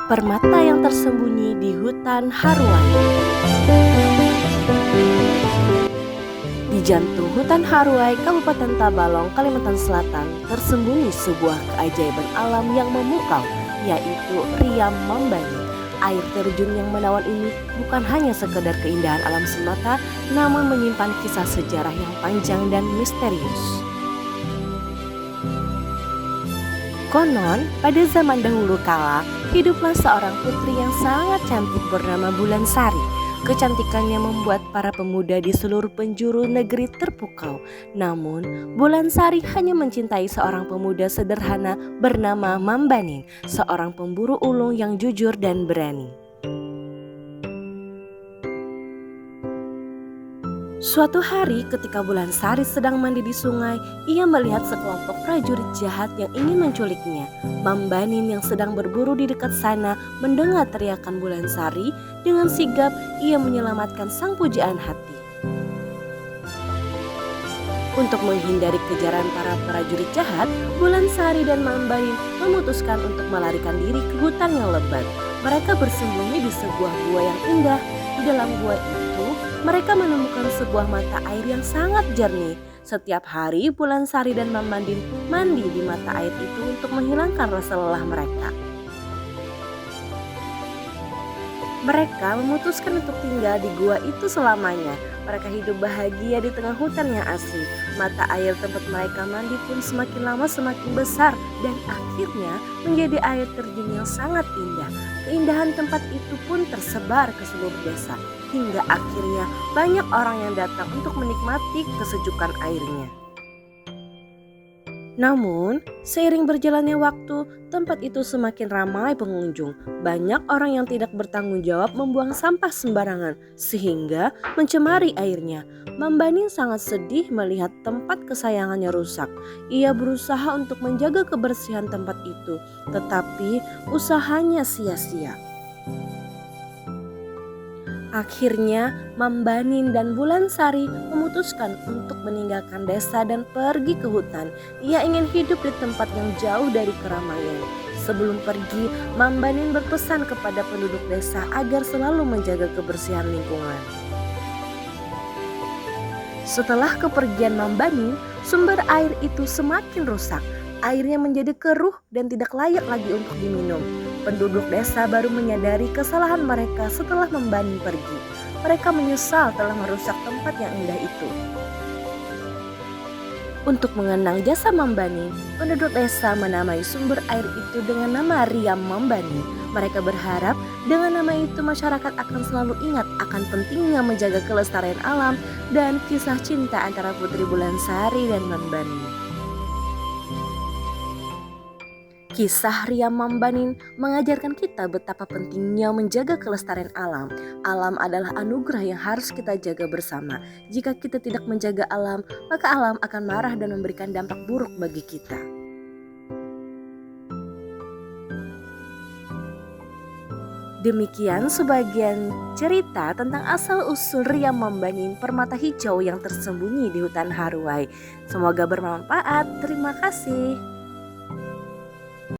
Permata yang tersembunyi di hutan Haruai. Di jantung hutan Haruai, Kabupaten Tabalong, Kalimantan Selatan, tersembunyi sebuah keajaiban alam yang memukau, yaitu Riam Mambani. Air terjun yang menawan ini bukan hanya sekedar keindahan alam semata, namun menyimpan kisah sejarah yang panjang dan misterius. Konon, pada zaman dahulu kala, hiduplah seorang putri yang sangat cantik bernama Bulan Sari. Kecantikannya membuat para pemuda di seluruh penjuru negeri terpukau. Namun, Bulan Sari hanya mencintai seorang pemuda sederhana bernama Mambanin, seorang pemburu ulung yang jujur dan berani. Suatu hari ketika Bulan Sari sedang mandi di sungai, ia melihat sekelompok prajurit jahat yang ingin menculiknya. Mambanin yang sedang berburu di dekat sana mendengar teriakan Bulan Sari. Dengan sigap ia menyelamatkan sang pujaan hati. Untuk menghindari kejaran para prajurit jahat, Bulan Sari dan Mambanin memutuskan untuk melarikan diri ke hutan yang lebat. Mereka bersembunyi di sebuah gua yang indah. Di dalam gua itu, mereka menemukan sebuah mata air yang sangat jernih. Setiap hari Bulan Sari dan Mambanin mandi di mata air itu untuk menghilangkan rasa lelah mereka. Mereka memutuskan untuk tinggal di gua itu selamanya. Mereka hidup bahagia di tengah hutan yang asri. Mata air tempat mereka mandi pun semakin lama semakin besar dan akhirnya menjadi air terjun yang sangat indah. Keindahan tempat itu pun tersebar ke seluruh desa. Hingga akhirnya banyak orang yang datang untuk menikmati kesejukan airnya. Namun, seiring berjalannya waktu, tempat itu semakin ramai pengunjung. Banyak orang yang tidak bertanggung jawab membuang sampah sembarangan, sehingga mencemari airnya. Mambanin sangat sedih melihat tempat kesayangannya rusak. Ia berusaha untuk menjaga kebersihan tempat itu, tetapi usahanya sia-sia. Akhirnya, Mambanin dan Bulan Sari memutuskan untuk meninggalkan desa dan pergi ke hutan. Ia ingin hidup di tempat yang jauh dari keramaian. Sebelum pergi, Mambanin berpesan kepada penduduk desa agar selalu menjaga kebersihan lingkungan. Setelah kepergian Mambanin, sumber air itu semakin rusak. Airnya menjadi keruh dan tidak layak lagi untuk diminum. Penduduk desa baru menyadari kesalahan mereka setelah Mambanin pergi. Mereka menyesal telah merusak tempat yang indah itu. Untuk mengenang jasa Mambanin, penduduk desa menamai sumber air itu dengan nama Riam Mambani. Mereka berharap dengan nama itu masyarakat akan selalu ingat akan pentingnya menjaga kelestarian alam dan kisah cinta antara Putri Bulan Sari dan Mambanin. Kisah Riam Mambanin mengajarkan kita betapa pentingnya menjaga kelestarian alam. Alam adalah anugerah yang harus kita jaga bersama. Jika kita tidak menjaga alam, maka alam akan marah dan memberikan dampak buruk bagi kita. Demikian sebagian cerita tentang asal-usul Riam Mambanin, permata hijau yang tersembunyi di hutan Haruai. Semoga bermanfaat. Terima kasih.